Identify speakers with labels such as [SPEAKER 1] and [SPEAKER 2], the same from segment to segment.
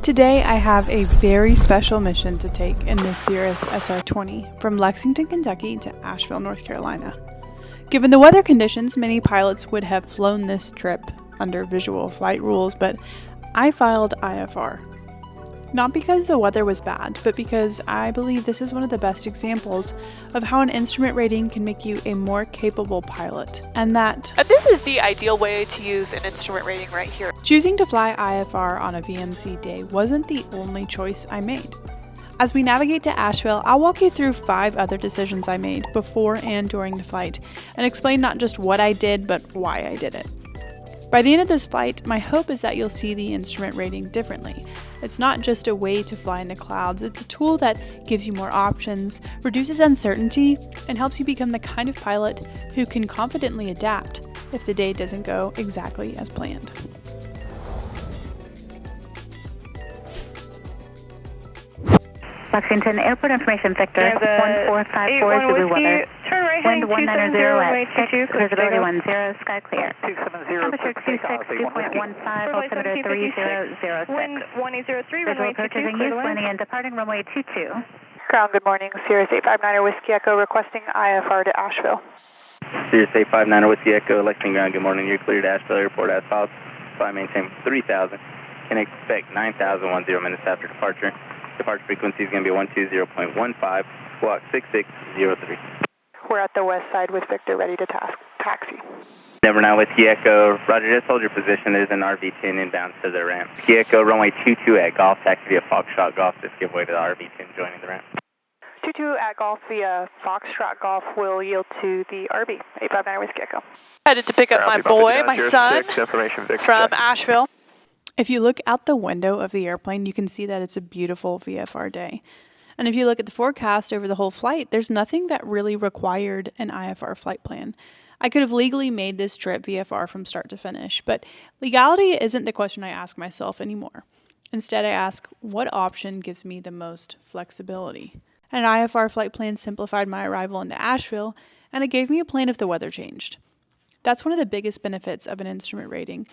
[SPEAKER 1] Today I have a very special mission to take in the Cirrus SR-20 from Lexington, Kentucky to Asheville, North Carolina. Given the weather conditions, many pilots would have flown this trip under visual flight rules, but I filed IFR. Not because the weather was bad, but because I believe this is one of the best examples of how an instrument rating can make you a more capable pilot, and
[SPEAKER 2] this is the ideal way to use an instrument rating right here.
[SPEAKER 1] Choosing to fly IFR on a VMC day wasn't the only choice I made. As we navigate to Asheville, I'll walk you through 5 other decisions I made before and during the flight, and explain not just what I did, but why I did it. By the end of this flight, my hope is that you'll see the instrument rating differently. It's not just a way to fly in the clouds, it's a tool that gives you more options, reduces uncertainty, and helps you become the kind of pilot who can confidently adapt if the day doesn't go exactly as planned.
[SPEAKER 3] Lexington Airport Information Sector 1454 is the blue weather.
[SPEAKER 4] Turn right
[SPEAKER 3] Wind
[SPEAKER 4] heading
[SPEAKER 3] 190 at 6, visibility 10, sky clear.
[SPEAKER 4] 270,
[SPEAKER 3] Temperature 26, 2.15, altimeter 3006.
[SPEAKER 4] Wind 1003, runway 22,
[SPEAKER 3] approaches in use, landing and departing runway 22.
[SPEAKER 2] Ground, good morning. Cirrus 859er Whiskey Echo requesting IFR to Asheville.
[SPEAKER 5] Cirrus 859er Whiskey Echo, Lexington ground, good morning. You're cleared to Asheville Airport as follows. Fly maintain 3000. Can expect 9010 minutes after departure. Departure frequency is going to be 120.15, squawk 6603.
[SPEAKER 2] We're at the west side with Victor ready to taxi.
[SPEAKER 5] Never Now Whiskey Echo, roger, just hold your position. There's an RV-10 inbound to the ramp. Whiskey Echo, runway 22 at Golf, taxi via Foxtrot Golf, just give way to the RV-10 joining the ramp.
[SPEAKER 2] 22 at Golf via Foxtrot Golf will yield to the RV, 859er Whiskey Echo. Headed to pick up my boy, my son, from Asheville.
[SPEAKER 1] If you look out the window of the airplane, you can see that it's a beautiful VFR day. And if you look at the forecast over the whole flight, there's nothing that really required an IFR flight plan. I could have legally made this trip VFR from start to finish, but legality isn't the question I ask myself anymore. Instead, I ask, what option gives me the most flexibility? And an IFR flight plan simplified my arrival into Asheville, and it gave me a plan if the weather changed. That's one of the biggest benefits of an instrument rating.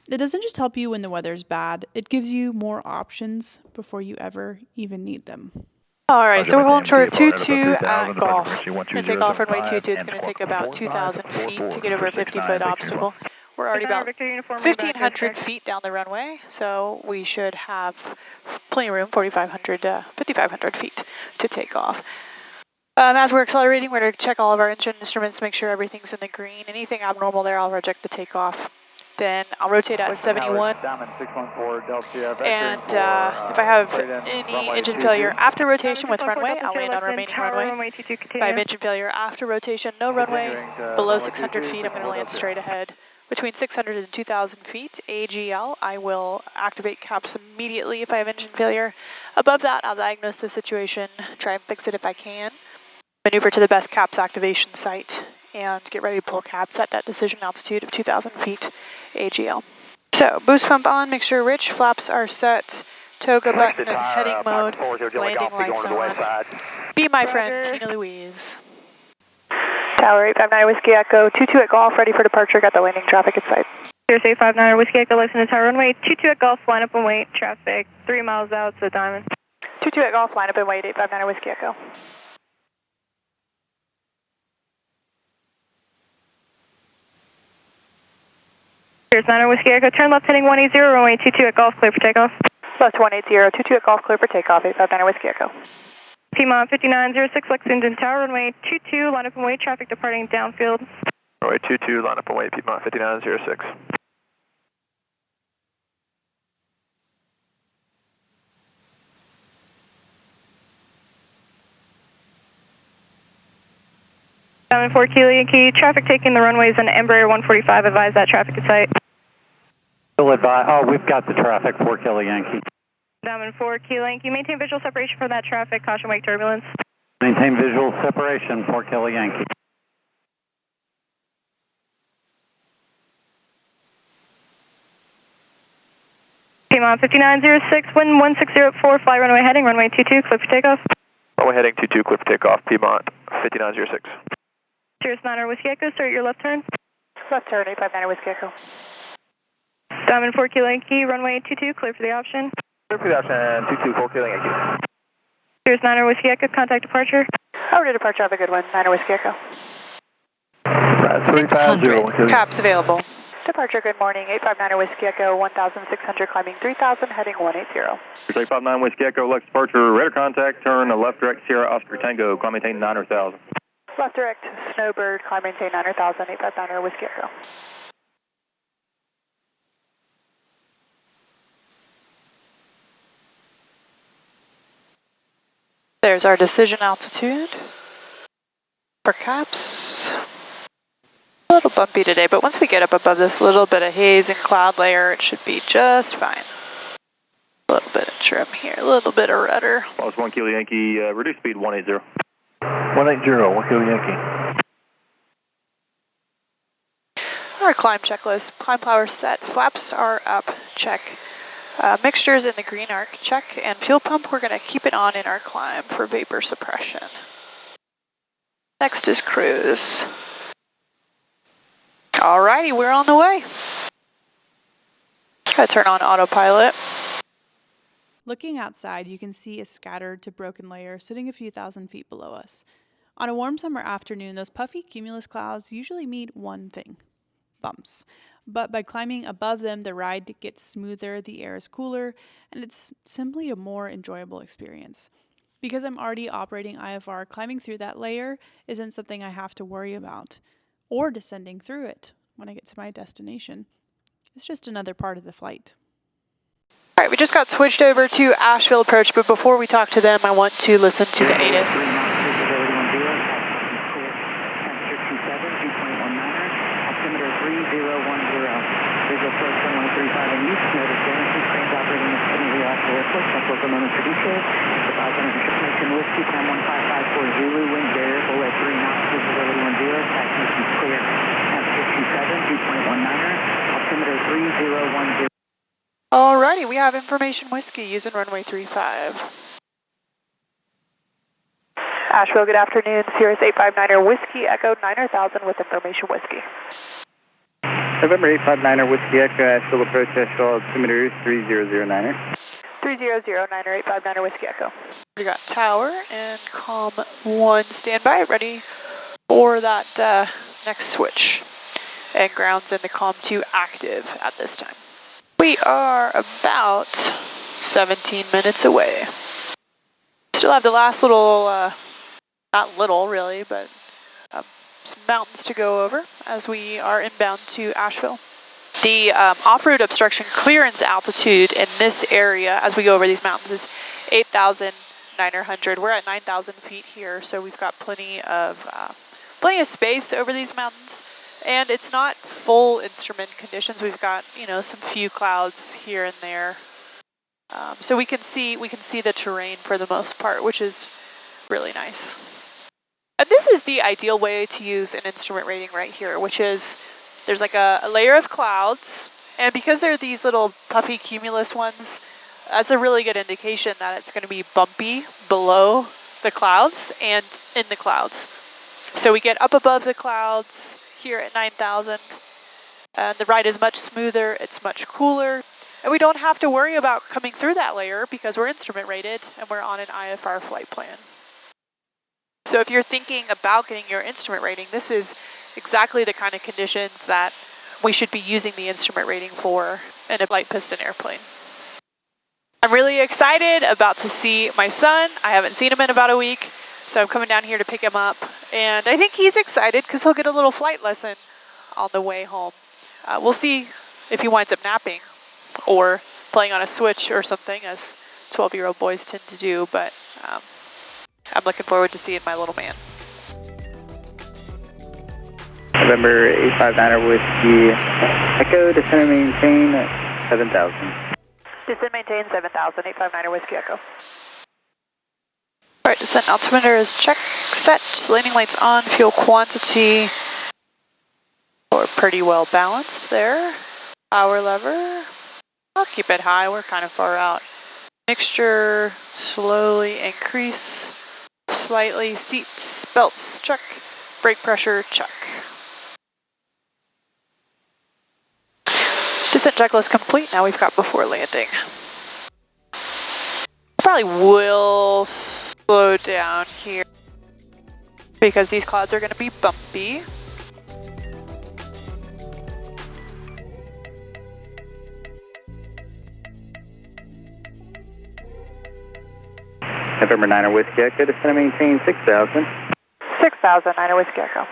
[SPEAKER 1] It doesn't just help you when the weather's bad, it gives you more options before you ever even need them.
[SPEAKER 2] Alright, so we're holding short 22 at Golf. We're going to take off runway 22. It's going to take about 2,000 feet to get over a 50-foot obstacle. We're already about 1,500 feet down the runway, so we should have plenty of room, 5,500 feet to take off. As we're accelerating, we're going to check all of our engine instruments, make sure everything's in the green. Anything abnormal there, I'll reject the takeoff. Then I'll rotate at 71, and if I have any engine failure after rotation with runway, I'll land on remaining runway. If I have engine failure after rotation, no runway, below 600 feet, I'm going to land straight ahead. Between 600 and 2,000 feet, AGL, I will activate caps immediately if I have engine failure. Above that, I'll diagnose the situation, try and fix it if I can, maneuver to the best caps activation site, and get ready to pull caps at that decision altitude of 2,000 feet, AGL. So, boost pump on, make sure rich, flaps are set, toga button and heading mode, landing lights on. Be my friend, Tina Louise. Tower 859 Whiskey Echo, 22 at Golf, ready for departure, got the landing traffic at sight.
[SPEAKER 4] Cirrus 859 Whiskey Echo, Lexington Tower runway 22 at Golf, line up and wait, traffic 3 miles out to Diamond.
[SPEAKER 2] 22 at Golf, line up and wait, 859 Whiskey Echo.
[SPEAKER 4] Cirrus 9 Whiskey Echo, turn left heading 180, runway 22 at Golf, clear for takeoff.
[SPEAKER 2] Left 180, 22 at Golf, clear for takeoff, 859 Whiskey Echo.
[SPEAKER 4] Piedmont 5906 Lexington Tower, runway 22, line up and wait, traffic departing downfield.
[SPEAKER 6] Runway 22, line up and wait, Piedmont 5906.
[SPEAKER 4] Diamond 4 Kilo Yankee, traffic taking the runways and Embraer 145, advise that traffic at sight.
[SPEAKER 7] We've got the traffic, 4 Kilo Yankee.
[SPEAKER 4] Diamond 4 Kilo Yankee, maintain visual separation from that traffic, caution wake turbulence.
[SPEAKER 7] Maintain visual separation, 4 Kilo Yankee.
[SPEAKER 4] Piedmont 5906, wind 1604, fly runway heading, runway 22, clear for takeoff.
[SPEAKER 6] Runway heading 22, clear for takeoff, Piedmont 5906.
[SPEAKER 4] Cirrus 9 Whiskey Echo, start your left turn.
[SPEAKER 2] Left turn, 859 Whiskey Echo.
[SPEAKER 4] Diamond 4 Kilo Yankee, runway 22, clear for the option.
[SPEAKER 6] Production 224, KLEX, thank you.
[SPEAKER 4] Here's 9 Whiskey Echo, contact departure.
[SPEAKER 2] Over to departure, have a good one. 9 Whiskey Echo.
[SPEAKER 7] 350.
[SPEAKER 2] Caps available. Departure, good morning. 859 Whiskey Echo, 1,600, climbing 3,000, heading 180.
[SPEAKER 6] 859 Whiskey Echo, Lex departure, radar contact, turn left direct Sierra Oscar Tango, climb maintain 9,000.
[SPEAKER 2] Left direct, Snowbird, climb maintain 9,000, 859 Whiskey Echo. There's our decision altitude for caps. A little bumpy today, but once we get up above this little bit of haze and cloud layer, it should be just fine. A little bit of trim here, a little bit of rudder.
[SPEAKER 6] Lost 1 Kilo Yankee, reduce speed 180.
[SPEAKER 7] 180, 1 Kilo Yankee.
[SPEAKER 2] Our climb checklist, climb power set, flaps are up, check. Mixtures in the green arc, check, and fuel pump, we're going to keep it on in our climb for vapor suppression. Next is cruise. Alrighty, we're on the way. Gotta turn on autopilot.
[SPEAKER 1] Looking outside, you can see a scattered to broken layer sitting a few thousand feet below us. On a warm summer afternoon, those puffy cumulus clouds usually mean one thing: bumps. But by climbing above them, the ride gets smoother, the air is cooler, and it's simply a more enjoyable experience. Because I'm already operating IFR, climbing through that layer isn't something I have to worry about, or descending through it when I get to my destination. It's just another part of the flight.
[SPEAKER 2] All right, we just got switched over to Asheville approach, but before we talk to them, I want to listen to the ATIS. Alrighty, we have information whiskey using runway 35. Asheville, good afternoon. Sirius 859er Whiskey Echo 9,000 with information whiskey.
[SPEAKER 5] November 859er Whiskey Echo, Asheville approach, Asheville altimeter 3009er.
[SPEAKER 2] 3009er 859er Whiskey Echo. We got tower and comm 1 standby, ready for that next switch. And ground's in the comm 2 active at this time. We are about 17 minutes away. Still have the last little, not little really, but some mountains to go over as we are inbound to Asheville. The off-road obstruction clearance altitude in this area as we go over these mountains is 8,900. We're at 9,000 feet here, so we've got plenty of space over these mountains. And it's not full instrument conditions. We've got, some few clouds here and there. So we can see the terrain for the most part, which is really nice. And this is the ideal way to use an instrument rating right here, which is there's like a layer of clouds, and because they're these little puffy cumulus ones, that's a really good indication that it's going to be bumpy below the clouds and in the clouds. So we get up above the clouds here at 9,000, and the ride is much smoother, it's much cooler, and we don't have to worry about coming through that layer because we're instrument rated and we're on an IFR flight plan. So if you're thinking about getting your instrument rating, this is exactly the kind of conditions that we should be using the instrument rating for in a light piston airplane. I'm really excited about to see my son. I haven't seen him in about a week, so I'm coming down here to pick him up. And I think he's excited because he'll get a little flight lesson on the way home. We'll see if he winds up napping or playing on a switch or something, as 12-year-old boys tend to do, but I'm looking forward to seeing my little man.
[SPEAKER 5] November 859er Whiskey Echo, descend and maintain 7,000.
[SPEAKER 2] Descend maintain 7,000, 859er Whiskey Echo. All right, descent altimeter is check, set, landing lights on, fuel quantity. We're pretty well balanced there. Power lever, I'll keep it high, we're kind of far out. Mixture, slowly increase, slightly, seats, belts, check, brake pressure, check. Descent checklist complete, now we've got before landing. probably will slow down here because these clouds are going to be bumpy.
[SPEAKER 5] November 9er Whiskey Echo, descend and maintain 6,000.
[SPEAKER 4] 6,000, 9er Whiskey Echo.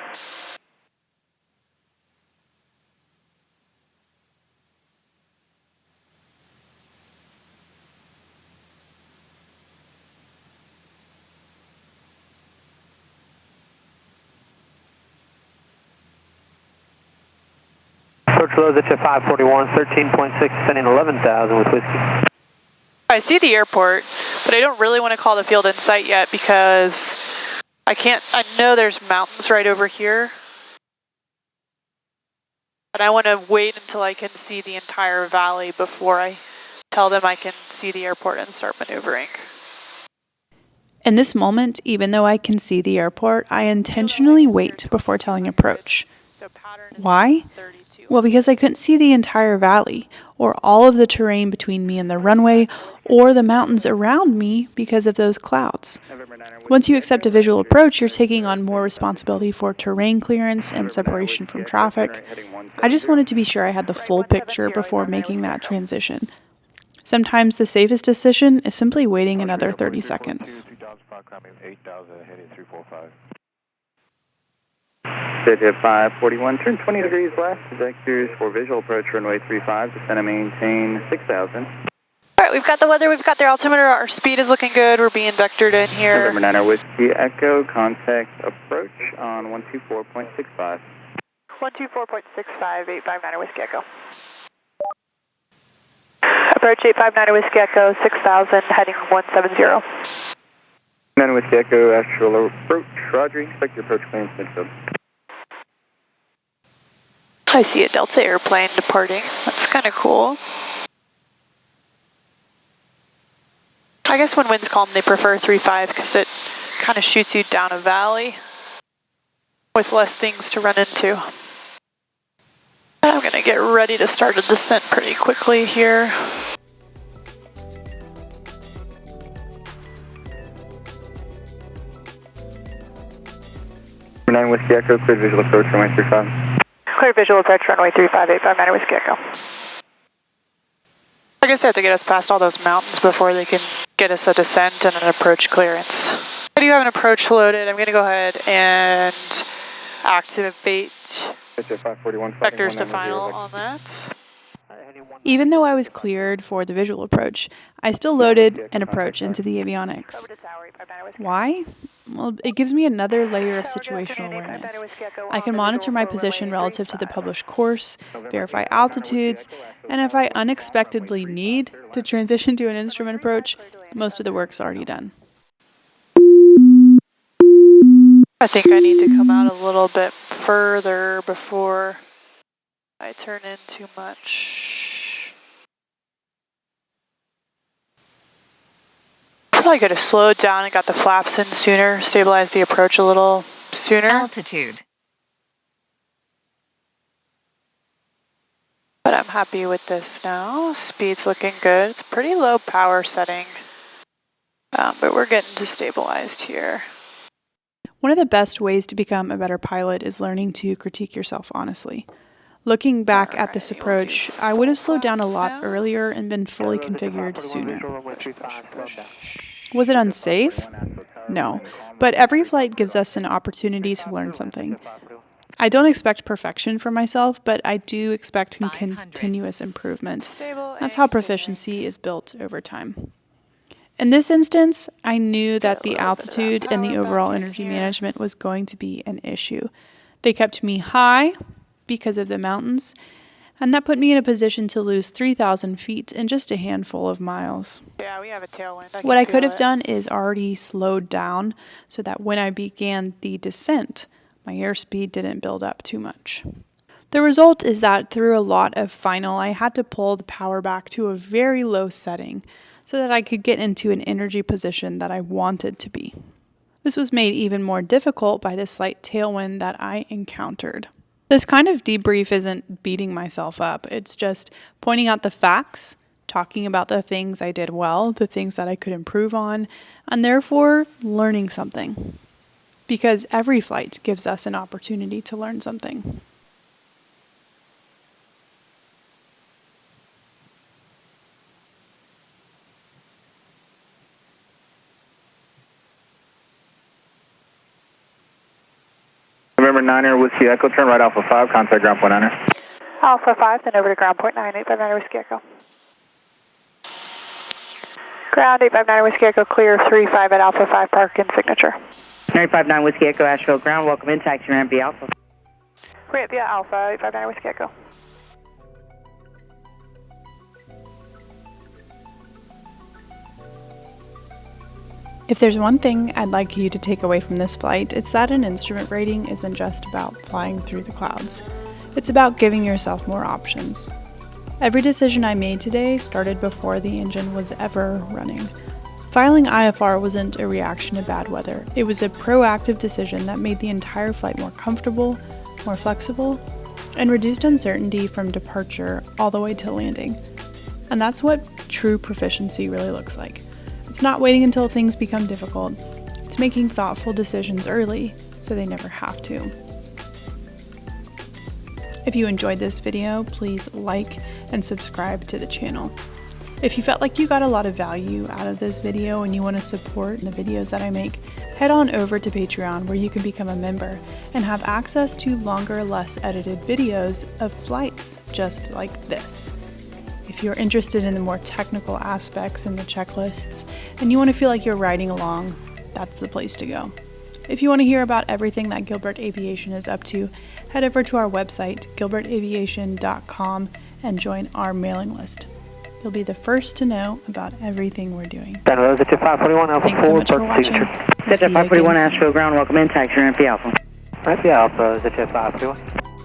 [SPEAKER 7] Approach low, that's at 541, 13.6, descending 11,000 with Whiskey.
[SPEAKER 2] I see the airport, but I don't really want to call the field in sight yet because I know there's mountains right over here. But I want to wait until I can see the entire valley before I tell them I can see the airport and start maneuvering.
[SPEAKER 1] In this moment, even though I can see the airport, I intentionally wait before telling approach. Why? Well, because I couldn't see the entire valley, or all of the terrain between me and the runway, or the mountains around me because of those clouds. Once you accept a visual approach, you're taking on more responsibility for terrain clearance and separation from traffic. I just wanted to be sure I had the full picture before making that transition. Sometimes the safest decision is simply waiting another 30 seconds.
[SPEAKER 5] Sit at 541, turn 20 degrees left, vectors for visual approach runway 35, descend and maintain 6,000.
[SPEAKER 2] All right, we've got the weather, we've got the altimeter, our speed is looking good, we're being vectored in here.
[SPEAKER 5] November 9er Whiskey Echo, contact approach on 124.65.
[SPEAKER 4] 124.65, 859er Whiskey Echo. Approach 859er Whiskey Echo, 6,000, heading 170.
[SPEAKER 5] 9er Whiskey Echo, Asheville approach, roger, expect your approach clearance midfield.
[SPEAKER 2] I see a Delta airplane departing. That's kind of cool. I guess when wind's calm, they prefer 3-5 because it kind of shoots you down a valley with less things to run into. I'm going to get ready to start a descent pretty quickly here.
[SPEAKER 5] Number 9 Whiskey Echo, clear visual approach runway 35.
[SPEAKER 4] Clear visual approach runway 35, 859er Whiskey Echo.
[SPEAKER 2] I guess they have to get us past all those mountains before they can get us a descent and an approach clearance. I do have an approach loaded. I'm going to go ahead and activate vectors to final on that.
[SPEAKER 1] Even though I was cleared for the visual approach, I still loaded an approach into the avionics. Why? Well, it gives me another layer of situational awareness. I can monitor my position relative to the published course, verify altitudes, and if I unexpectedly need to transition to an instrument approach, most of the work's already done.
[SPEAKER 2] I think I need to come out a little bit further before I turn in too much. Probably could have slowed down and got the flaps in sooner, stabilized the approach a little sooner.
[SPEAKER 8] Altitude.
[SPEAKER 2] But I'm happy with this now. Speed's looking good. It's pretty low power setting, but we're getting to stabilized here.
[SPEAKER 1] One of the best ways to become a better pilot is learning to critique yourself honestly. Looking back at this approach, I would have slowed down a lot earlier and been fully configured sooner. Was it unsafe? No, but every flight gives us an opportunity to learn something. I don't expect perfection for myself, but I do expect continuous improvement. That's how proficiency is built over time. In this instance, I knew that the altitude and the overall energy management was going to be an issue. They kept me high because of the mountains, and that put me in a position to lose 3,000 feet in just a handful of miles.
[SPEAKER 2] Yeah, we have a tailwind.
[SPEAKER 1] What I could have done is already slowed down so that when I began the descent, my airspeed didn't build up too much. The result is that through a lot of final, I had to pull the power back to a very low setting so that I could get into an energy position that I wanted to be. This was made even more difficult by the slight tailwind that I encountered. This kind of debrief isn't beating myself up. It's just pointing out the facts, talking about the things I did well, the things that I could improve on, and therefore learning something. Because every flight gives us an opportunity to learn something.
[SPEAKER 5] November 9er, Whiskey Echo, turn right Alpha 5, contact ground point 9er.
[SPEAKER 2] Alpha 5, then over to ground point 9859 Whiskey Echo. Ground 859 Whiskey Echo, clear 35 at Alpha 5, park and signature.
[SPEAKER 3] 959 Whiskey Echo, Asheville ground, welcome in, taxi ramp via Alpha.
[SPEAKER 2] Ramp via Alpha 859 Whiskey Echo.
[SPEAKER 1] If there's one thing I'd like you to take away from this flight, it's that an instrument rating isn't just about flying through the clouds. It's about giving yourself more options. Every decision I made today started before the engine was ever running. Filing IFR wasn't a reaction to bad weather. It was a proactive decision that made the entire flight more comfortable, more flexible, and reduced uncertainty from departure all the way to landing. And that's what true proficiency really looks like. It's not waiting until things become difficult. It's making thoughtful decisions early so they never have to. If you enjoyed this video, please like and subscribe to the channel. If you felt like you got a lot of value out of this video and you want to support the videos that I make, head on over to Patreon where you can become a member and have access to longer, less edited videos of flights just like this. If you're interested in the more technical aspects and the checklists, and you want to feel like you're riding along, that's the place to go. If you want to hear about everything that Gilbert Aviation is up to, head over to our website, gilbertaviation.com, and join our mailing list. You'll be the first to know about everything we're doing.
[SPEAKER 7] San Jose, 541 Alpha 4.
[SPEAKER 1] Thanks so much for watching. We'll see you again
[SPEAKER 3] 541
[SPEAKER 1] soon.
[SPEAKER 3] Asheville ground, welcome in, taxi ramp via Alpha.
[SPEAKER 7] Right via Alpha, ZJ 541.